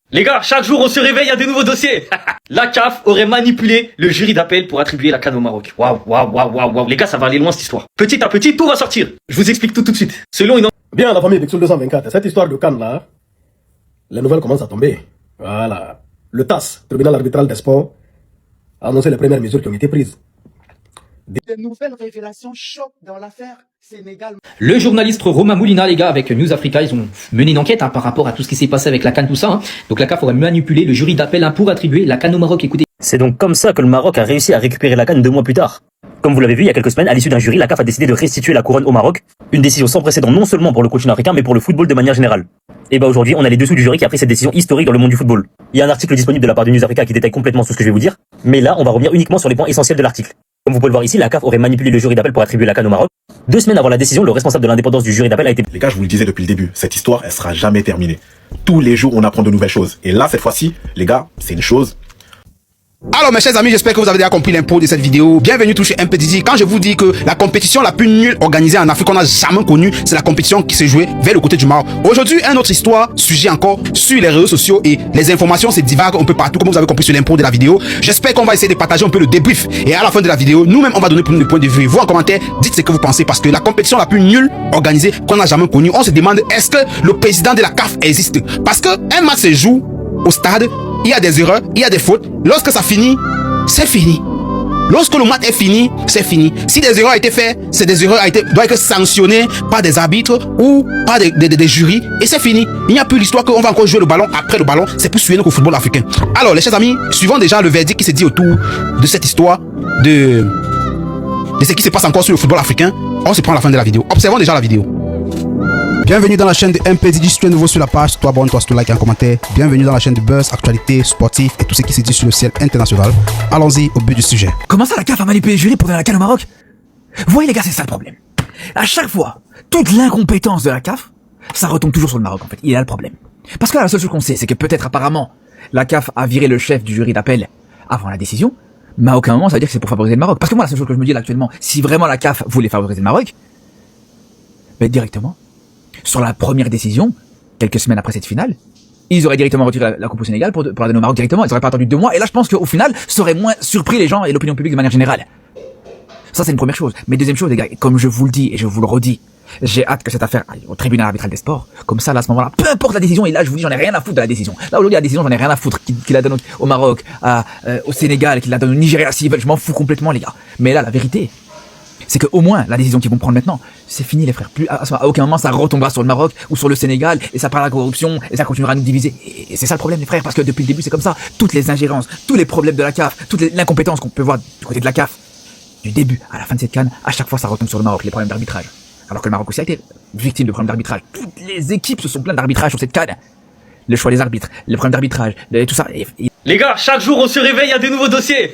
Les gars, chaque jour on se réveille, il y a des nouveaux dossiers. La CAF aurait manipulé le jury d'appel pour attribuer la CAN au Maroc. Waouh. Les gars, ça va aller loin cette histoire. Petit à petit, tout va sortir. Je vous explique tout de suite. Selon une... Bien, la famille Bixoul 224, cette histoire de CAN là, les nouvelles commencent à tomber. Voilà. Le TAS, tribunal arbitral des sports, a annoncé les premières mesures qui ont été prises. Des nouvelles révélations choquent dans l'affaire Sénégal. Le journaliste Romain Molina, les gars, avec News Africa, ils ont mené une enquête par rapport à tout ce qui s'est passé avec la CAN, tout ça. Donc la CAF aurait manipulé le jury d'appel pour attribuer la CAN au Maroc. Écoutez. C'est donc comme ça que le Maroc a réussi à récupérer la CAN 2 mois plus tard. Comme vous l'avez vu il y a quelques semaines, à l'issue d'un jury, la CAF a décidé de restituer la couronne au Maroc. Une décision sans précédent non seulement pour le continent africain, mais pour le football de manière générale. Et bah aujourd'hui, on a les dessous du jury qui a pris cette décision historique dans le monde du football. Il y a un article disponible de la part de News Africa qui détaille complètement tout ce que je vais vous dire. Mais là, on va revenir uniquement sur les points essentiels de l'article. Comme vous pouvez le voir ici, la CAF aurait manipulé le jury d'appel pour attribuer la CAN au Maroc. 2 semaines avant la décision, le responsable de l'indépendance du jury d'appel a été... Les gars, je vous le disais depuis le début, cette histoire, elle sera jamais terminée. Tous les jours, on apprend de nouvelles choses. Et là, cette fois-ci, les gars, c'est une chose... Alors mes chers amis, j'espère que vous avez déjà compris l'impôt de cette vidéo. Bienvenue toucher MPDG. Quand je vous dis que la compétition la plus nulle organisée en Afrique qu'on n'a jamais connue, c'est la compétition qui s'est jouée vers le côté du Maroc. Aujourd'hui, une autre histoire, sujet encore sur les réseaux sociaux et les informations se divaguent un peu partout comme vous avez compris sur l'impôt de la vidéo. J'espère qu'on va essayer de partager un peu le débrief et à la fin de la vidéo, nous-mêmes on va donner pour nous le point de vue. Vous en commentaire, dites ce que vous pensez parce que la compétition la plus nulle organisée qu'on n'a jamais connue, on se demande est-ce que le président de la CAF existe? Parce que un match se joue au stade, il y a des erreurs, il y a des fautes. Lorsque ça finit, c'est fini. Lorsque le match est fini, c'est fini. Si des erreurs ont été faites, c'est des erreurs doivent être sanctionnées par des arbitres ou par des jurys et c'est fini. Il n'y a plus l'histoire qu'on va encore jouer le ballon après le ballon. C'est plus suivant qu'au football africain. Alors les chers amis, suivons déjà le verdict qui se dit autour de cette histoire de ce qui se passe encore sur le football africain. On se prend à la fin de la vidéo. Observons déjà la vidéo. Bienvenue dans la chaîne de MPDG. Si tu es nouveau sur la page, toi abonne-toi, si tu like et un commentaire. Bienvenue dans la chaîne de Buzz, actualité, sportif et tout ce qui se dit sur le ciel international. Allons-y au but du sujet. Comment ça la CAF a manipulé le jury pour donner la CAN au Maroc? Vous voyez les gars, c'est ça le problème. À chaque fois, toute l'incompétence de la CAF, ça retombe toujours sur le Maroc en fait. Il est là le problème. Parce que là, la seule chose qu'on sait, c'est que peut-être apparemment, la CAF a viré le chef du jury d'appel avant la décision, mais à aucun moment ça veut dire que c'est pour favoriser le Maroc. Parce que moi, la seule chose que je me dis là actuellement, si vraiment la CAF voulait favoriser le Maroc, ben directement, sur la première décision, quelques semaines après cette finale, ils auraient directement retiré la Coupe au Sénégal pour la donner au Maroc directement. Ils auraient pas attendu 2 mois. Et là, je pense qu'au final, ça aurait moins surpris les gens et l'opinion publique de manière générale. Ça, c'est une première chose. Mais deuxième chose, les gars, comme je vous le dis et je vous le redis, j'ai hâte que cette affaire aille au tribunal arbitral des sports. Comme ça, là, à ce moment-là, peu importe la décision. Et là, je vous dis, j'en ai rien à foutre de la décision. Là, aujourd'hui, la décision, j'en ai rien à foutre. Qu'il la donne au Maroc, au Sénégal, qu'il la donne au Nigeria, s'ils veulent. Je m'en fous complètement, les gars. Mais là, la vérité, c'est que au moins la décision qu'ils vont prendre maintenant, c'est fini les frères. Plus à aucun moment ça retombera sur le Maroc ou sur le Sénégal et ça parlera de corruption et ça continuera à nous diviser. Et c'est ça le problème les frères, parce que depuis le début c'est comme ça. Toutes les ingérences, tous les problèmes de la CAF, toute l'incompétence qu'on peut voir du côté de la CAF, du début à la fin de cette CAN, à chaque fois ça retombe sur le Maroc, les problèmes d'arbitrage. Alors que le Maroc aussi a été victime de problèmes d'arbitrage. Toutes les équipes se sont plaintes d'arbitrage sur cette CAN. Le choix des arbitres, les problèmes d'arbitrage, tout ça. Les gars, chaque jour on se réveille, il y a des nouveaux dossiers.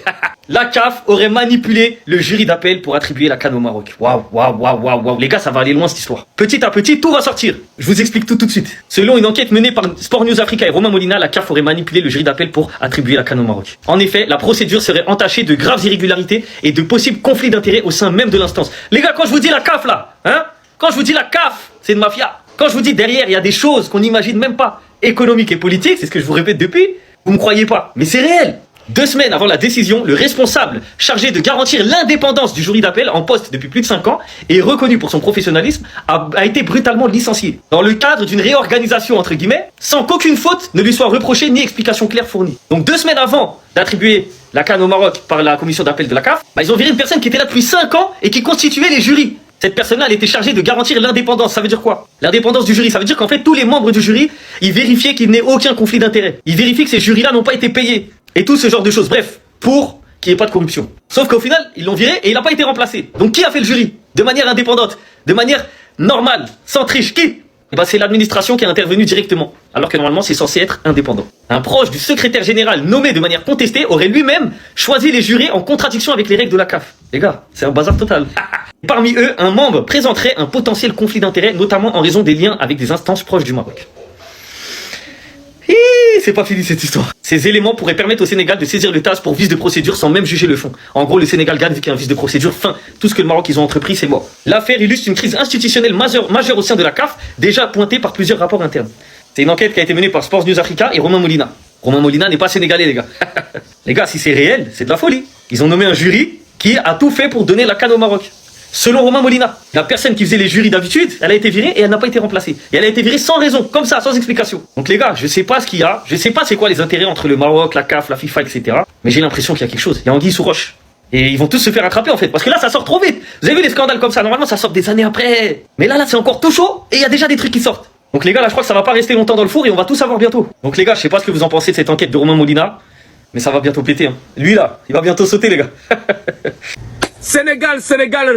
La CAF aurait manipulé le jury d'appel pour attribuer la CAN au Maroc. Waouh. Les gars, ça va aller loin cette histoire. Petit à petit, tout va sortir. Je vous explique tout de suite. Selon une enquête menée par Sport News Africa et Romain Molina, la CAF aurait manipulé le jury d'appel pour attribuer la CAN au Maroc. En effet, la procédure serait entachée de graves irrégularités et de possibles conflits d'intérêts au sein même de l'instance. Les gars, quand je vous dis la CAF là, quand je vous dis la CAF, c'est une mafia. Quand je vous dis derrière, il y a des choses qu'on n'imagine même pas, économiques et politiques, c'est ce que je vous répète depuis, vous me croyez pas, mais c'est réel. 2 semaines avant la décision, le responsable chargé de garantir l'indépendance du jury d'appel en poste depuis plus de 5 ans et reconnu pour son professionnalisme a été brutalement licencié dans le cadre d'une réorganisation entre guillemets sans qu'aucune faute ne lui soit reprochée ni explication claire fournie. Donc 2 semaines avant d'attribuer la CAN au Maroc par la commission d'appel de la CAF, ils ont viré une personne qui était là depuis 5 ans et qui constituait les jurys. Cette personne-là, elle était chargée de garantir l'indépendance. Ça veut dire quoi? L'indépendance du jury, ça veut dire qu'en fait, tous les membres du jury, ils vérifiaient qu'il n'y ait aucun conflit d'intérêts. Ils vérifient que ces jurys-là n'ont pas été payés. Et tout ce genre de choses. Bref, pour qu'il n'y ait pas de corruption. Sauf qu'au final, ils l'ont viré et il n'a pas été remplacé. Donc qui a fait le jury? De manière indépendante, de manière normale, sans triche. Qui? Eh ben, c'est l'administration qui est intervenue directement, alors que normalement c'est censé être indépendant. Un proche du secrétaire général nommé de manière contestée aurait lui-même choisi les jurés en contradiction avec les règles de la CAF. Les gars, c'est un bazar total. Parmi eux, un membre présenterait un potentiel conflit d'intérêts, notamment en raison des liens avec des instances proches du Maroc. C'est pas fini cette histoire. Ces éléments pourraient permettre au Sénégal de saisir le TAS pour vice de procédure sans même juger le fond. En gros, le Sénégal gagne vu qu'il y a un vice de procédure. Fin. Tout ce que le Maroc ils ont entrepris, c'est mort. L'affaire illustre une crise institutionnelle majeure au sein de la CAF, déjà pointée par plusieurs rapports internes. C'est une enquête qui a été menée par Sports News Africa et Romain Molina. Romain Molina n'est pas sénégalais, les gars. Les gars, si c'est réel, c'est de la folie. Ils ont nommé un jury qui a tout fait pour donner la CAN au Maroc. Selon Romain Molina, la personne qui faisait les jurys d'habitude, elle a été virée et elle n'a pas été remplacée. Et elle a été virée sans raison, comme ça, sans explication. Donc les gars, je sais pas ce qu'il y a, je sais pas c'est quoi les intérêts entre le Maroc, la CAF, la FIFA, etc. Mais j'ai l'impression qu'il y a quelque chose. Il y a anguille sous roche. Et ils vont tous se faire attraper en fait, parce que là ça sort trop vite. Vous avez vu les scandales comme ça, normalement ça sort des années après. Mais là c'est encore tout chaud et il y a déjà des trucs qui sortent. Donc les gars, là je crois que ça va pas rester longtemps dans le four et on va tout savoir bientôt. Donc les gars, je sais pas ce que vous en pensez de cette enquête de Romain Molina, mais ça va bientôt péter. Hein. Lui là, il va bientôt sauter les gars. Sénégal,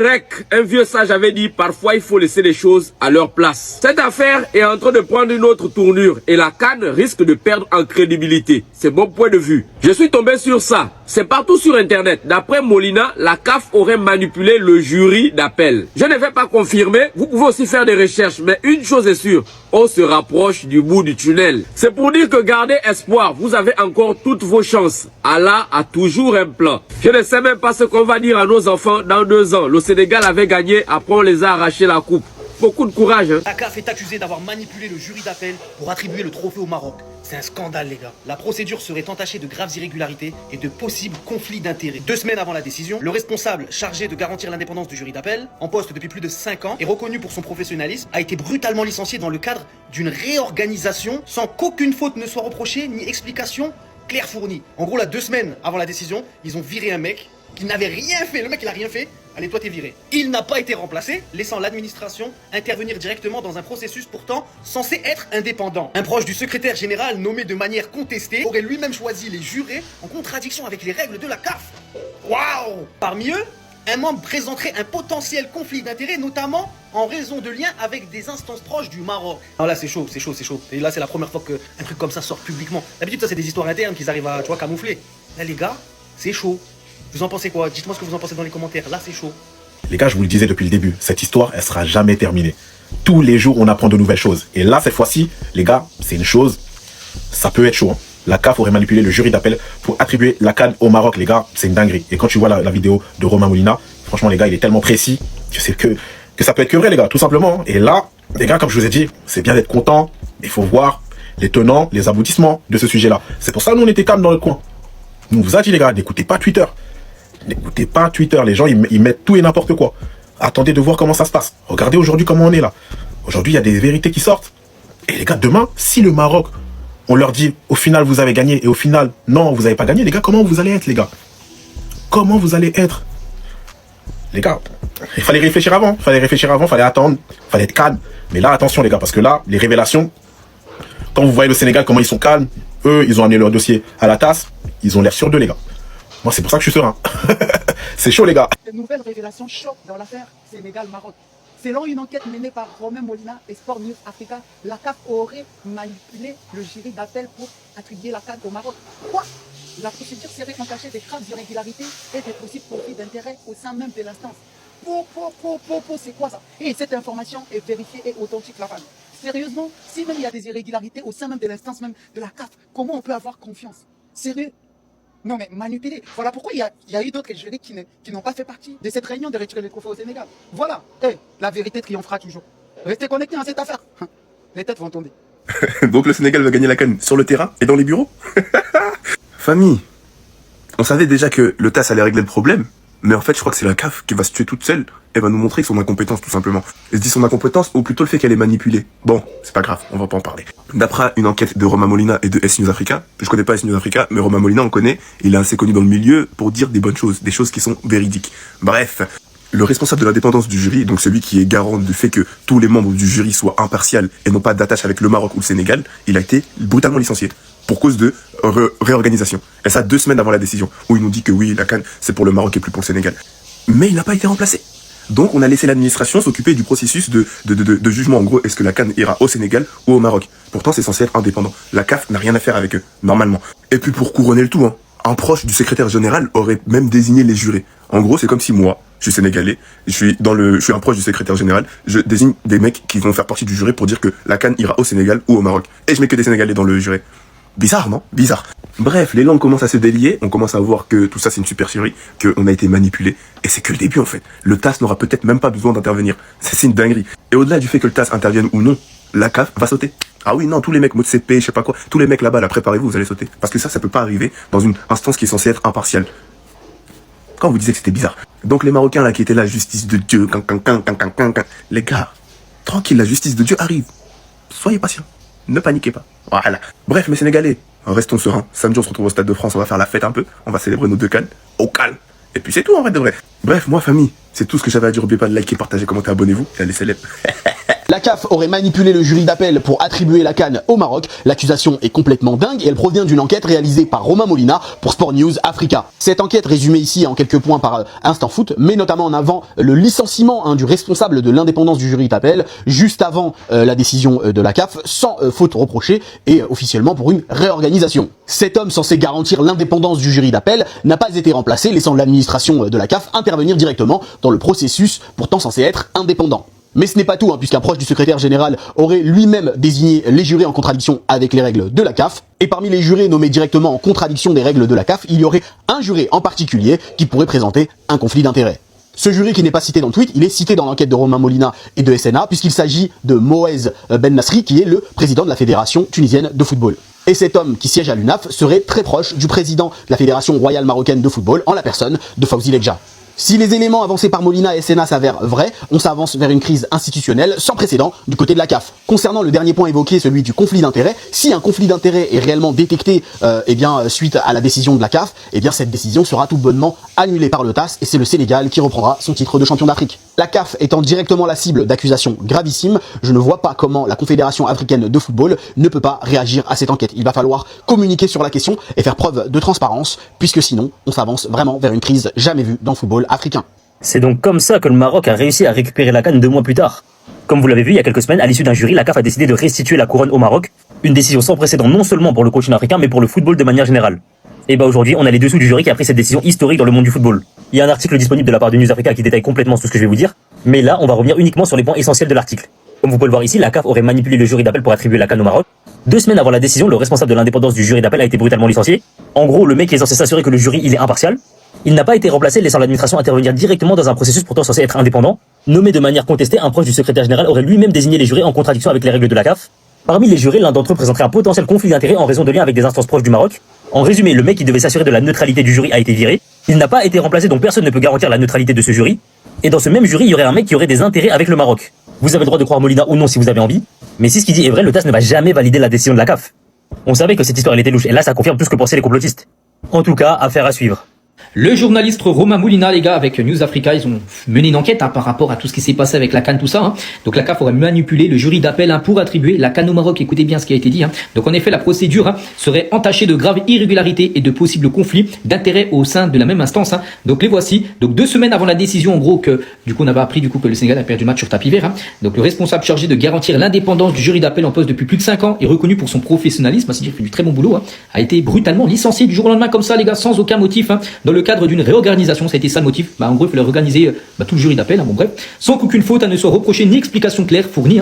rec. Un vieux sage avait dit, parfois il faut laisser les choses à leur place. Cette affaire est en train de prendre une autre tournure et la CAN risque de perdre en crédibilité. C'est mon point de vue. Je suis tombé sur ça. C'est partout sur internet. D'après Molina, la CAF aurait manipulé le jury d'appel. Je ne vais pas confirmer, vous pouvez aussi faire des recherches, mais une chose est sûre, on se rapproche du bout du tunnel. C'est pour dire que gardez espoir, vous avez encore toutes vos chances. Allah a toujours un plan. Je ne sais même pas ce qu'on va dire à nos enfants dans 2 ans. Le Sénégal avait gagné, après on les a arraché la coupe. Beaucoup de courage. Hein. La CAF est accusée d'avoir manipulé le jury d'appel pour attribuer le trophée au Maroc. C'est un scandale, les gars. La procédure serait entachée de graves irrégularités et de possibles conflits d'intérêts. 2 semaines avant la décision, le responsable chargé de garantir l'indépendance du jury d'appel, en poste depuis plus de 5 ans et reconnu pour son professionnalisme, a été brutalement licencié dans le cadre d'une réorganisation sans qu'aucune faute ne soit reprochée ni explication claire fournie. En gros, là, 2 semaines avant la décision, ils ont viré un mec qui n'avait rien fait. Le mec, il a rien fait. Allez, toi, t'es viré. Il n'a pas été remplacé, laissant l'administration intervenir directement dans un processus pourtant censé être indépendant. Un proche du secrétaire général, nommé de manière contestée, aurait lui-même choisi les jurés en contradiction avec les règles de la CAF. Waouh! Parmi eux, un membre présenterait un potentiel conflit d'intérêts, notamment en raison de liens avec des instances proches du Maroc. Alors là, c'est chaud, c'est chaud, c'est chaud. Et là, c'est la première fois qu'un truc comme ça sort publiquement. D'habitude, ça, c'est des histoires internes qu'ils arrivent à, tu vois, camoufler. Là, les gars, c'est chaud. Vous en pensez quoi? Dites-moi ce que vous en pensez dans les commentaires. Là, c'est chaud. Les gars, je vous le disais depuis le début, cette histoire, elle sera jamais terminée. Tous les jours, on apprend de nouvelles choses. Et là, cette fois-ci, les gars, c'est une chose, ça peut être chaud. Hein. La CAF aurait manipulé le jury d'appel pour attribuer la CAN au Maroc, les gars, c'est une dinguerie. Et quand tu vois la vidéo de Romain Molina, franchement, les gars, il est tellement précis que c'est que ça peut être que vrai, les gars, tout simplement. Et là, les gars, comme je vous ai dit, c'est bien d'être content. Il faut voir les tenants, les aboutissements de ce sujet-là. C'est pour ça que nous, on était calmes dans le coin. Nous, on vous a dit, les gars, n'écoutez pas Twitter. N'écoutez pas Twitter, les gens ils mettent tout et n'importe quoi. Attendez de voir comment ça se passe. Regardez aujourd'hui comment on est là. Aujourd'hui il y a des vérités qui sortent. Et les gars, demain, si le Maroc, on leur dit au final vous avez gagné et au final non vous n'avez pas gagné, les gars, comment vous allez être les gars? Comment vous allez être? Les gars, il fallait réfléchir avant, fallait attendre, fallait être calme. Mais là attention les gars, parce que là, les révélations, quand vous voyez le Sénégal, comment ils sont calmes, eux ils ont amené leur dossier à la tasse, ils ont l'air sûrs d'eux les gars. Moi, c'est pour ça que je suis serein. C'est chaud, les gars. Une nouvelle révélation choc dans l'affaire Sénégal-Maroc. Selon une enquête menée par Romain Molina et Sport News Africa, la CAF aurait manipulé le jury d'appel pour attribuer la CAN au Maroc. Quoi? La procédure serait entachée des graves irrégularités et des possibles conflits d'intérêts au sein même de l'instance. C'est quoi ça? Et cette information est vérifiée et authentique, la femme. Sérieusement, si même il y a des irrégularités au sein même de l'instance même de la CAF, comment on peut avoir confiance? Sérieux? Non mais manipuler. Voilà pourquoi il y a eu d'autres jurys qui n'ont pas fait partie de cette réunion de retirer les trophées au Sénégal. Voilà. La vérité triomphera toujours. Restez connectés à cette affaire. Les têtes vont tomber. Donc le Sénégal va gagner la CAN sur le terrain et dans les bureaux. Famille, on savait déjà que le TAS allait régler le problème. Mais en fait, je crois que c'est la CAF qui va se tuer toute seule. Elle va nous montrer son incompétence, tout simplement. Et je dis son incompétence, ou plutôt le fait qu'elle est manipulée. Bon, c'est pas grave, on va pas en parler. D'après une enquête de Romain Molina et de S News Africa, je connais pas S News Africa, mais Romain Molina, on connaît, il est assez connu dans le milieu pour dire des bonnes choses, des choses qui sont véridiques. Bref, le responsable de l'indépendance du jury, donc celui qui est garant du fait que tous les membres du jury soient impartials et n'ont pas d'attache avec le Maroc ou le Sénégal, il a été brutalement licencié. Pour cause de réorganisation. Et ça 2 semaines avant la décision, où ils nous dit que oui, la CAN, c'est pour le Maroc et plus pour le Sénégal. Mais il n'a pas été remplacé. Donc on a laissé l'administration s'occuper du processus de jugement. En gros, est-ce que la CAN ira au Sénégal ou au Maroc? Pourtant, c'est censé être indépendant. La CAF n'a rien à faire avec eux, normalement. Et puis pour couronner le tout, hein, un proche du secrétaire général aurait même désigné les jurés. En gros, c'est comme si moi, je suis sénégalais, je suis un proche du secrétaire général, je désigne des mecs qui vont faire partie du jury pour dire que la CAN ira au Sénégal ou au Maroc. Et je mets que des Sénégalais dans le jury. Bizarre, non? Bizarre. Bref, les langues commencent à se délier, on commence à voir que tout ça c'est une supercherie, qu'on a été manipulé, et c'est que le début en fait. Le TAS n'aura peut-être même pas besoin d'intervenir. C'est une dinguerie. Et au-delà du fait que le TAS intervienne ou non, la CAF va sauter. Ah oui, non, tous les mecs, MotoCP, je sais pas quoi, tous les mecs là-bas, là, préparez-vous, vous allez sauter. Parce que ça peut pas arriver dans une instance qui est censée être impartiale. Quand vous disiez que c'était bizarre. Donc les Marocains là qui étaient la justice de Dieu, les gars, tranquille, la justice de Dieu arrive. Soyez patients, ne paniquez pas. Voilà. Bref, mes Sénégalais, restons sereins. Samedi, on se retrouve au Stade de France, on va faire la fête un peu, on va célébrer nos 2 cannes, au calme. Et puis c'est tout en vrai de vrai. Bref, moi famille, c'est tout ce que j'avais à dire. N'oubliez pas de liker, partager, commenter, abonnez-vous. Et allez célèbres. La CAF aurait manipulé le jury d'appel pour attribuer la CAN au Maroc. L'accusation est complètement dingue et elle provient d'une enquête réalisée par Romain Molina pour Sport News Africa. Cette enquête résumée ici en quelques points par Instant Foot met notamment en avant le licenciement du responsable de l'indépendance du jury d'appel juste avant la décision de la CAF sans faute reprochée et officiellement pour une réorganisation. Cet homme censé garantir l'indépendance du jury d'appel n'a pas été remplacé, laissant l'administration de la CAF intervenir directement dans le processus pourtant censé être indépendant. Mais ce n'est pas tout, puisqu'un proche du secrétaire général aurait lui-même désigné les jurés en contradiction avec les règles de la CAF. Et parmi les jurés nommés directement en contradiction des règles de la CAF, il y aurait un juré en particulier qui pourrait présenter un conflit d'intérêts. Ce jury qui n'est pas cité dans le tweet, il est cité dans l'enquête de Romain Molina et de SNA, puisqu'il s'agit de Moez Ben Nasri, qui est le président de la Fédération tunisienne de football. Et cet homme qui siège à l'UNAF serait très proche du président de la Fédération royale marocaine de football, en la personne de Fawzi Legja. Si les éléments avancés par Molina et SNA s'avèrent vrais, on s'avance vers une crise institutionnelle sans précédent du côté de la CAF. Concernant le dernier point évoqué, celui du conflit d'intérêts, si un conflit d'intérêts est réellement détecté suite à la décision de la CAF, cette décision sera tout bonnement annulée par le TAS et c'est le Sénégal qui reprendra son titre de champion d'Afrique. La CAF étant directement la cible d'accusations gravissimes, je ne vois pas comment la Confédération africaine de football ne peut pas réagir à cette enquête. Il va falloir communiquer sur la question et faire preuve de transparence, puisque sinon, on s'avance vraiment vers une crise jamais vue dans le football africain. C'est donc comme ça que le Maroc a réussi à récupérer la CAN 2 mois plus tard. Comme vous l'avez vu il y a quelques semaines, à l'issue d'un jury, la CAF a décidé de restituer la couronne au Maroc. Une décision sans précédent non seulement pour le continent africain, mais pour le football de manière générale. Et aujourd'hui, on a les dessous du jury qui a pris cette décision historique dans le monde du football. Il y a un article disponible de la part de News Africa qui détaille complètement tout ce que je vais vous dire. Mais là, on va revenir uniquement sur les points essentiels de l'article. Comme vous pouvez le voir ici, la CAF aurait manipulé le jury d'appel pour attribuer la CAN au Maroc. 2 semaines avant la décision, le responsable de l'indépendance du jury d'appel a été brutalement licencié. En gros, le mec est censé s'assurer que le jury il est impartial. Il n'a pas été remplacé, laissant l'administration intervenir directement dans un processus pourtant censé être indépendant. Nommé de manière contestée, un proche du secrétaire général aurait lui-même désigné les jurés en contradiction avec les règles de la CAF. Parmi les jurés, l'un d'entre eux présenterait un potentiel conflit d'intérêts en raison de liens avec des instances proches du Maroc. En résumé, le mec qui devait s'assurer de la neutralité du jury a été viré. Il n'a pas été remplacé, donc personne ne peut garantir la neutralité de ce jury. Et dans ce même jury, il y aurait un mec qui aurait des intérêts avec le Maroc. Vous avez le droit de croire Molina ou non si vous avez envie. Mais si ce qu'il dit est vrai, le TAS ne va jamais valider la décision de la CAF. On savait que cette histoire elle était louche, et là ça confirme tout ce que pensaient les complotistes. En tout cas, affaire à suivre. Le journaliste Romain Molina, les gars, avec News Africa, ils ont mené une enquête par rapport à tout ce qui s'est passé avec la CAN, tout ça. Donc la CAF aurait manipulé le jury d'appel pour attribuer la CAN au Maroc. Écoutez bien ce qui a été dit. Donc en effet, la procédure serait entachée de graves irrégularités et de possibles conflits d'intérêts au sein de la même instance. Donc les voici. Donc 2 semaines avant la décision, en gros, que du coup on avait appris que le Sénégal a perdu le match sur tapis vert. Donc le responsable chargé de garantir l'indépendance du jury d'appel en poste depuis plus de 5 ans et reconnu pour son professionnalisme, c'est-à-dire qu'il fait du très bon boulot, a été brutalement licencié du jour au lendemain comme ça, les gars, sans aucun motif, dans le cadre d'une réorganisation. Ça a été ça le motif. En gros, il fallait organiser tout le jury d'appel, bon bref, sans qu'aucune faute ne soit reprochée ni explication claire fournie.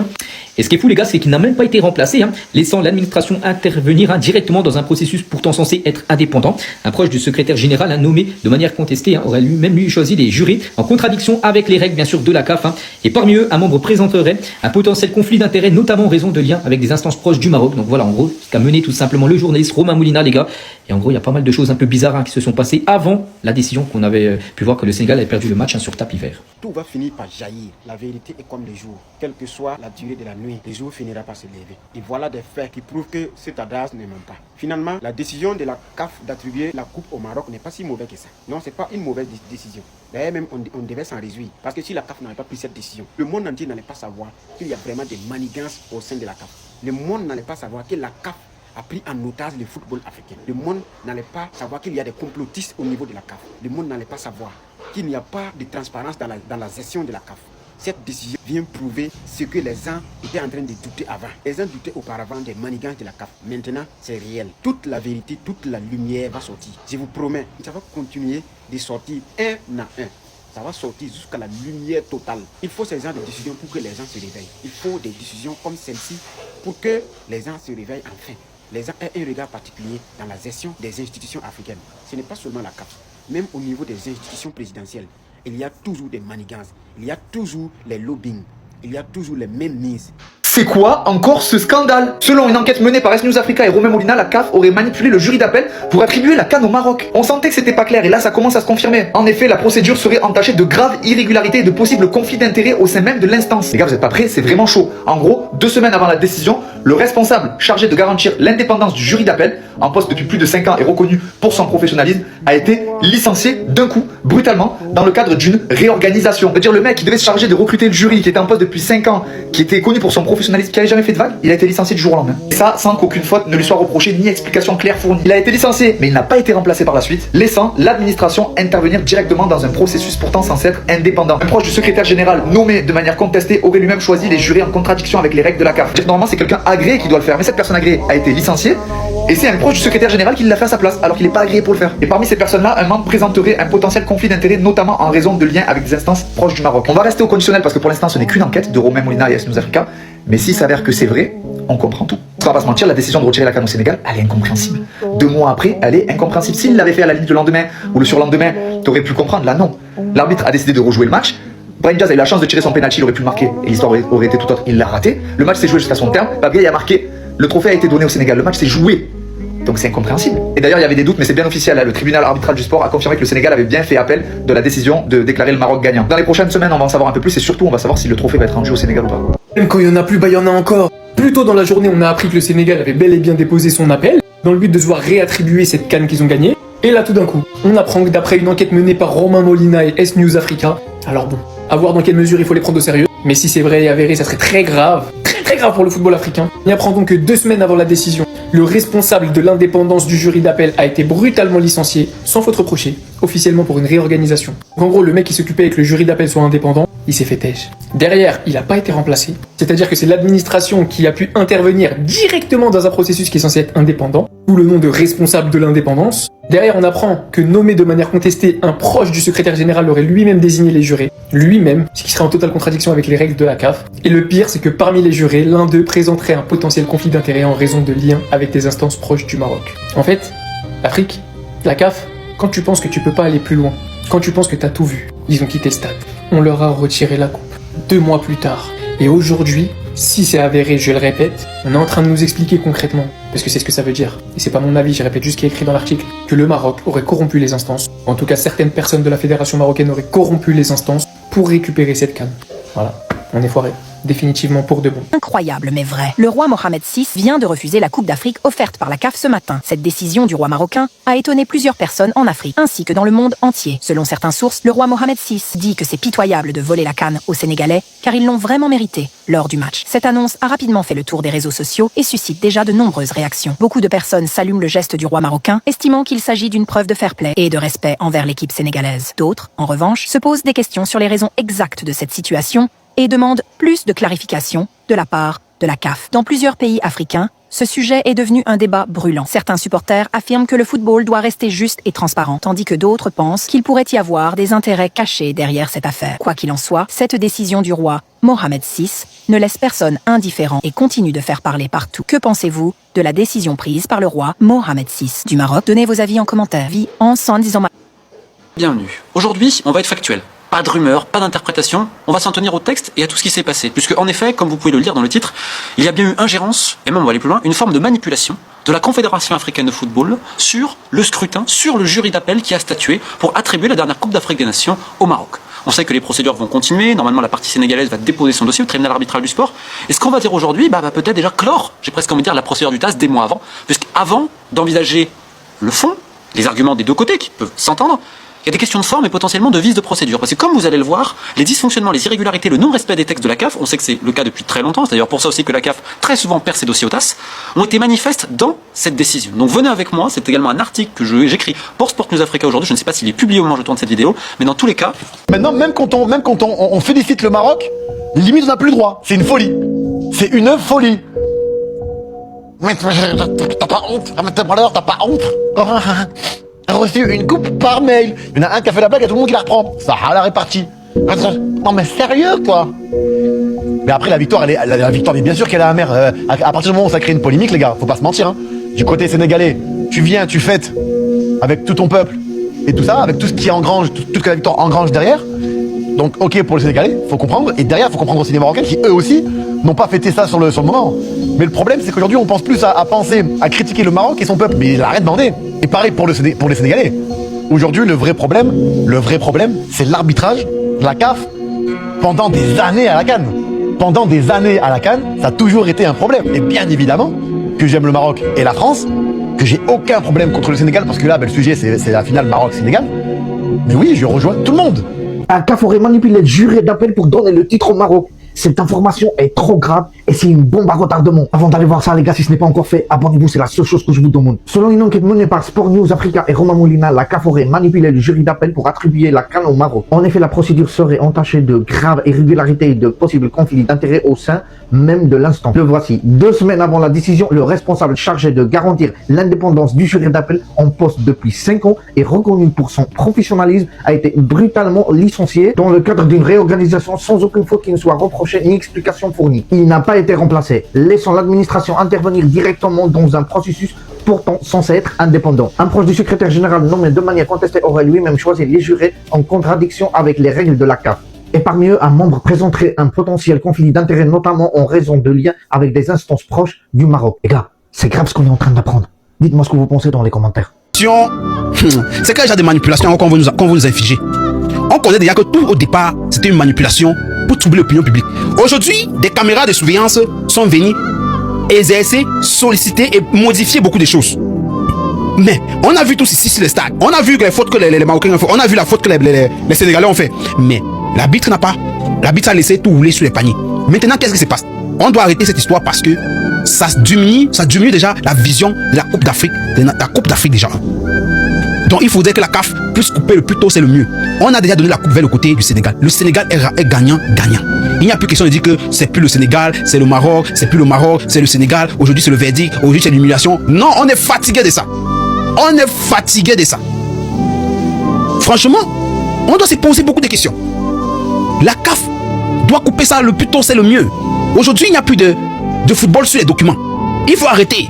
Et ce qui est fou, les gars, c'est qu'il n'a même pas été remplacé, laissant l'administration intervenir directement dans un processus pourtant censé être indépendant. Un proche du secrétaire général, nommé de manière contestée, aurait lui choisi des jurés en contradiction avec les règles, bien sûr, de la CAF. Et parmi eux, un membre présenterait un potentiel conflit d'intérêts, notamment en raison de liens avec des instances proches du Maroc. Donc voilà, en gros, ce qu'a mené tout simplement le journaliste Romain Molina, les gars. Et en gros, il y a pas mal de choses un peu bizarres qui se sont passées avant la décision qu'on avait pu voir que le Sénégal avait perdu le match sur tapis vert. Tout va finir par jaillir. La vérité est comme le jour. Quelle que soit la durée de la nuit, le jour finira par se lever. Et voilà des faits qui prouvent que cet adage ne ment pas. Finalement, la décision de la CAF d'attribuer la coupe au Maroc n'est pas si mauvaise que ça. Non, c'est pas une mauvaise décision. D'ailleurs, même on devait s'en réjouir. Parce que si la CAF n'avait pas pris cette décision, le monde entier n'allait pas savoir qu'il y a vraiment des manigances au sein de la CAF. Le monde n'allait pas savoir que la CAF a pris en otage le football africain. Le monde n'allait pas savoir qu'il y a des complotistes au niveau de la CAF. Le monde n'allait pas savoir qu'il n'y a pas de transparence dans la gestion de la CAF. Cette décision vient prouver ce que les gens étaient en train de douter avant. Les gens doutaient auparavant des manigances de la CAF. Maintenant, c'est réel. Toute la vérité, toute la lumière va sortir. Je vous promets, ça va continuer de sortir un à un. Ça va sortir jusqu'à la lumière totale. Il faut ces genres de décisions pour que les gens se réveillent. Il faut des décisions comme celle-ci pour que les gens se réveillent enfin. Les gens aient un regard particulier dans la gestion des institutions africaines. Ce n'est pas seulement la CAF. Même au niveau des institutions présidentielles, il y a toujours des manigances. Il y a toujours les lobbying. Il y a toujours les mêmes mises. C'est quoi encore ce scandale? Selon une enquête menée par S News Africa et Romain Molina, la CAF aurait manipulé le jury d'appel pour attribuer la CAN au Maroc. On sentait que c'était pas clair et là ça commence à se confirmer. En effet, la procédure serait entachée de graves irrégularités et de possibles conflits d'intérêts au sein même de l'instance. Les gars, vous êtes pas prêts? C'est vraiment chaud. En gros, 2 semaines avant la décision, le responsable chargé de garantir l'indépendance du jury d'appel, en poste depuis plus de 5 ans et reconnu pour son professionnalisme, a été licencié d'un coup, brutalement, dans le cadre d'une réorganisation. C'est-à-dire le mec qui devait se charger de recruter le jury, qui était en poste depuis 5 ans, qui était connu pour son professionnalisme, qui n'avait jamais fait de vague, il a été licencié du jour au lendemain. Et ça, sans qu'aucune faute ne lui soit reprochée ni explication claire fournie. Il a été licencié, mais il n'a pas été remplacé par la suite, laissant l'administration intervenir directement dans un processus pourtant censé être indépendant. Un proche du secrétaire général, nommé de manière contestée, aurait lui-même choisi les jurés en contradiction avec les règles de la CAF. Normalement, c'est quelqu'un agréé qui doit le faire, mais cette personne agréée a été licenciée, et c'est un proche du secrétaire général qui l'a fait à sa place, alors qu'il n'est pas agréé pour le faire. Et parmi ces personnes-là, un membre présenterait un potentiel conflit d'intérêts, notamment en raison de liens avec des instances proches du Maroc. On va rester au conditionnel parce que pour l'instant, ce n'est qu'une enquête de Romain Molina et S News Africa, mais s'il s'avère que c'est vrai, on comprend tout. On va pas se mentir, la décision de retirer la CAN au Sénégal, elle est incompréhensible. 2 mois après, elle est incompréhensible. S'il l'avait fait à la limite le lendemain ou le surlendemain, t'aurais pu comprendre. Là, non. L'arbitre a décidé de rejouer le match. Brahim Diaz a eu la chance de tirer son penalty, il aurait pu le marquer et l'histoire aurait été tout autre. Il l'a raté. Le match s'est joué jusqu'à son terme. Pape a marqué. Le trophée a été donné au Sénégal. Le match s'est joué. Donc c'est incompréhensible. Et d'ailleurs, il y avait des doutes, mais c'est bien officiel. Là. Le tribunal arbitral du sport a confirmé que le Sénégal avait bien fait appel de la décision de déclarer le Maroc gagnant. Dans les prochaines semaines, on va en savoir un peu plus et surtout, on va savoir si le trophée va être rendu au Sénégal ou pas. Même quand il y en a plus, bah il y en a encore. Plus tôt dans la journée, on a appris que le Sénégal avait bel et bien déposé son appel dans le but de se voir réattribuer cette CAN qu'ils ont gagnée. Et là, tout d'un coup, on apprend que d'après une enquête menée par Romain Molina et S News Africa, alors bon, à voir dans quelle mesure il faut les prendre au sérieux, mais si c'est vrai et avéré, ça serait très grave pour le football africain. On y apprend donc que 2 semaines avant la décision, le responsable de l'indépendance du jury d'appel a été brutalement licencié, sans faute reprochée, officiellement pour une réorganisation. Donc en gros, le mec qui s'occupait avec le jury d'appel soit indépendant, il s'est fait têche. Derrière, il n'a pas été remplacé, c'est-à-dire que c'est l'administration qui a pu intervenir directement dans un processus qui est censé être indépendant, sous le nom de responsable de l'indépendance. Derrière, on apprend que nommé de manière contestée, un proche du secrétaire général aurait lui-même désigné les jurés, lui-même, ce qui serait en totale contradiction avec les règles de la CAF. Et le pire, c'est que parmi les jurés, l'un d'eux présenterait un potentiel conflit d'intérêts en raison de liens avec des instances proches du Maroc. En fait, l'Afrique, la CAF, quand tu penses que tu peux pas aller plus loin, quand tu penses que t'as tout vu, ils ont quitté le stade. On leur a retiré la coupe. 2 mois plus tard. Et aujourd'hui, si c'est avéré, je le répète, on est en train de nous expliquer concrètement, parce que c'est ce que ça veut dire, et c'est pas mon avis, je répète juste ce qui est écrit dans l'article, que le Maroc aurait corrompu les instances, en tout cas certaines personnes de la fédération marocaine auraient corrompu les instances pour récupérer cette CAN. Voilà, on est foiré. Définitivement pour de bon. Incroyable mais vrai. Le roi Mohamed VI vient de refuser la Coupe d'Afrique offerte par la CAF ce matin. Cette décision du roi marocain a étonné plusieurs personnes en Afrique, ainsi que dans le monde entier. Selon certaines sources, le roi Mohamed VI dit que c'est pitoyable de voler la CAN aux Sénégalais, car ils l'ont vraiment mérité lors du match. Cette annonce a rapidement fait le tour des réseaux sociaux et suscite déjà de nombreuses réactions. Beaucoup de personnes saluent le geste du roi marocain, estimant qu'il s'agit d'une preuve de fair play et de respect envers l'équipe sénégalaise. D'autres, en revanche, se posent des questions sur les raisons exactes de cette situation et demandent plus de clarification de la part de la CAF. Dans plusieurs pays africains, ce sujet est devenu un débat brûlant. Certains supporters affirment que le football doit rester juste et transparent, tandis que d'autres pensent qu'il pourrait y avoir des intérêts cachés derrière cette affaire. Quoi qu'il en soit, cette décision du roi Mohamed VI ne laisse personne indifférent et continue de faire parler partout. Que pensez-vous de la décision prise par le roi Mohamed VI du Maroc? Donnez vos avis en commentaire. Vie en 110 ans. Bienvenue. Aujourd'hui, on va être factuel. Pas de rumeurs, pas d'interprétation, on va s'en tenir au texte et à tout ce qui s'est passé. Puisque, en effet, comme vous pouvez le lire dans le titre, il y a bien eu ingérence, et même on va aller plus loin, une forme de manipulation de la Confédération africaine de football sur le scrutin, sur le jury d'appel qui a statué pour attribuer la dernière Coupe d'Afrique des Nations au Maroc. On sait que les procédures vont continuer, normalement la partie sénégalaise va déposer son dossier au tribunal arbitral du sport, et ce qu'on va dire aujourd'hui va peut-être déjà clore, j'ai presque envie de dire, la procédure du TAS des mois avant, puisqu'avant d'envisager le fond, les arguments des deux côtés qui peuvent s'entendre, il y a des questions de forme et potentiellement de vice de procédure. Parce que comme vous allez le voir, les dysfonctionnements, les irrégularités, le non-respect des textes de la CAF, on sait que c'est le cas depuis très longtemps, c'est d'ailleurs pour ça aussi que la CAF très souvent perd ses dossiers au TAS, ont été manifestes dans cette décision. Donc venez avec moi, c'est également un article que j'écris pour Sport News Africa aujourd'hui, je ne sais pas s'il est publié au moment où je tourne cette vidéo, mais dans tous les cas... Maintenant, même quand on félicite le Maroc, limite on n'a plus le droit, c'est une folie. C'est une folie. Mais t'as pas honte, t'as pas honte. Reçu une coupe par mail. Il y en a un qui a fait la blague et tout le monde qui la reprend. Ça a la répartie. Non mais sérieux quoi. Mais après la victoire, la victoire, mais bien sûr qu'elle est amère. À partir du moment où ça crée une polémique, les gars, faut pas se mentir. Hein. Du côté sénégalais, tu viens, tu fêtes avec tout ton peuple et tout ça, avec tout ce qui engrange, tout ce que la victoire engrange derrière. Donc ok pour le Sénégalais, faut comprendre. Et derrière, faut comprendre aussi les Marocains qui eux aussi n'ont pas fêté ça sur le moment. Mais le problème, c'est qu'aujourd'hui, on pense plus à penser, à critiquer le Maroc et son peuple. Mais il arrête de bander. Et pareil pour les Sénégalais. Aujourd'hui, le vrai problème, c'est l'arbitrage de la CAF pendant des années à la CAN. Pendant des années à la CAN, ça a toujours été un problème. Et bien évidemment que j'aime le Maroc et la France, que j'ai aucun problème contre le Sénégal, parce que là, le sujet, c'est la finale Maroc-Sénégal. Mais oui, je rejoins tout le monde. La CAF aurait manipulé le juré d'appel pour donner le titre au Maroc. Cette information est trop grave et c'est une bombe à retardement. Avant d'aller voir ça, les gars, si ce n'est pas encore fait, abonnez-vous, c'est la seule chose que je vous demande. Selon une enquête menée par Sport News Africa et Romain Molina, la CAF aurait manipulé le jury d'appel pour attribuer la CAN au Maroc. En effet, la procédure serait entachée de graves irrégularités et de possibles conflits d'intérêts au sein même de l'instant. Le voici. 2 semaines avant la décision, le responsable chargé de garantir l'indépendance du jury d'appel, en poste depuis 5 ans et reconnu pour son professionnalisme, a été brutalement licencié dans le cadre d'une réorganisation sans aucune faute qui ne soit reprochée ni explication fournie. Il n'a pas été remplacé, laissant l'administration intervenir directement dans un processus pourtant censé être indépendant. Un proche du secrétaire général nommé de manière contestée aurait lui-même choisi les jurés en contradiction avec les règles de la CAF. Et parmi eux, un membre présenterait un potentiel conflit d'intérêts, notamment en raison de liens avec des instances proches du Maroc. Les gars, c'est grave ce qu'on est en train d'apprendre. Dites-moi ce que vous pensez dans les commentaires. C'est quel genre de manipulation qu'on veut nous infliger? On connaît déjà que tout au départ, c'était une manipulation pour troubler l'opinion publique. Aujourd'hui, des caméras de surveillance sont venues exercer, solliciter et modifier beaucoup de choses. Mais on a vu tout ici sur le stade. On a vu les fautes que les Marocains ont fait. On a vu la faute que les Sénégalais ont fait. Mais l'arbitre n'a pas. L'arbitre a laissé tout rouler sur les paniers. Maintenant, qu'est-ce qui se passe? On doit arrêter cette histoire parce que ça diminue déjà la vision de la Coupe d'Afrique. La Coupe d'Afrique déjà. Donc il faudrait que la CAF puisse couper le plus tôt, c'est le mieux. On a déjà donné la coupe vers le côté du Sénégal. Le Sénégal est gagnant. Il n'y a plus question de dire que c'est plus le Sénégal, c'est le Maroc, c'est plus le Maroc, c'est le Sénégal. Aujourd'hui c'est le verdict, aujourd'hui c'est l'humiliation. Non, on est fatigué de ça. On est fatigué de ça. Franchement, on doit se poser beaucoup de questions. La CAF doit couper ça le plus tôt, c'est le mieux. Aujourd'hui il n'y a plus de football sur les documents. Il faut arrêter.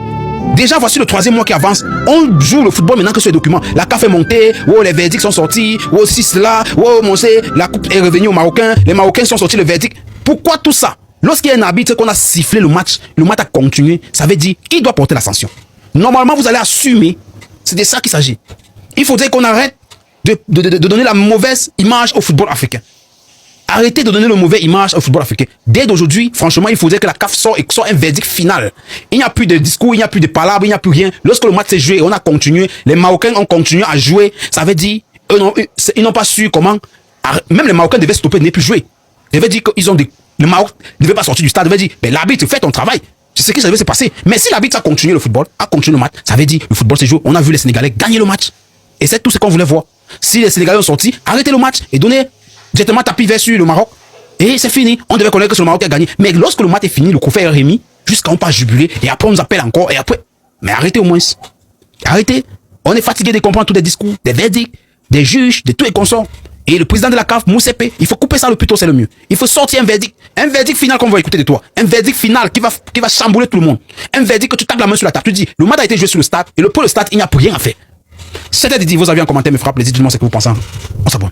Déjà, voici le 3e mois qui avance. On joue le football maintenant que sur les documents. La CAF est montée, oh, les verdicts sont sortis, oh, si cela, oh, mon Dieu, la coupe est revenue aux Marocains, les Marocains sont sortis le verdict. Pourquoi tout ça? Lorsqu'il y a un arbitre qu'on a sifflé le match a continué, ça veut dire qu'il doit porter la sanction. Normalement, vous allez assumer, c'est de ça qu'il s'agit. Il faudrait qu'on arrête de donner la mauvaise image au football africain. Arrêtez de donner le mauvais image au football africain. Dès d'aujourd'hui, franchement, il faudrait que la CAF sorte un verdict final. Il n'y a plus de discours, il n'y a plus de palabres, il n'y a plus rien. Lorsque le match s'est joué, on a continué. Les Marocains ont continué à jouer. Ça veut dire, ils n'ont pas su comment. Même les Marocains devaient stopper, ne plus jouer. Ça veut dire qu'ils ont le Maroc ne devait pas sortir du stade. Ça veut dire, ben, l'arbitre, fais ton travail. C'est ce qui devait se passer. Mais si l'arbitre a continué le football, a continué le match, ça veut dire, le football s'est joué. On a vu les Sénégalais gagner le match. Et c'est tout ce qu'on voulait voir. Si les Sénégalais ont sorti, arrêtez le match et donnez directement tapis vers sur le Maroc. Et c'est fini. On devait connaître que c'est le Maroc qui a gagné. Mais lorsque le match est fini, le trophée est remis, jusqu'à on pas jubiler, et après on nous appelle encore, et après. Mais arrêtez au moins. Arrêtez. On est fatigué de comprendre tous les discours, des verdicts, des juges, de tous les consorts. Et le président de la CAF, Moussepe, il faut couper ça le plus tôt, c'est le mieux. Il faut sortir un verdict final qu'on va écouter de toi. Un verdict final qui va chambouler tout le monde. Un verdict que tu tapes la main sur la table. Tu dis, le match a été joué sur le stade, et pour le stade, il n'y a plus rien à faire. C'était dit, vous avez un commentaire, me fera plaisir, dites-moi ce que vous pensez. On s'abonne.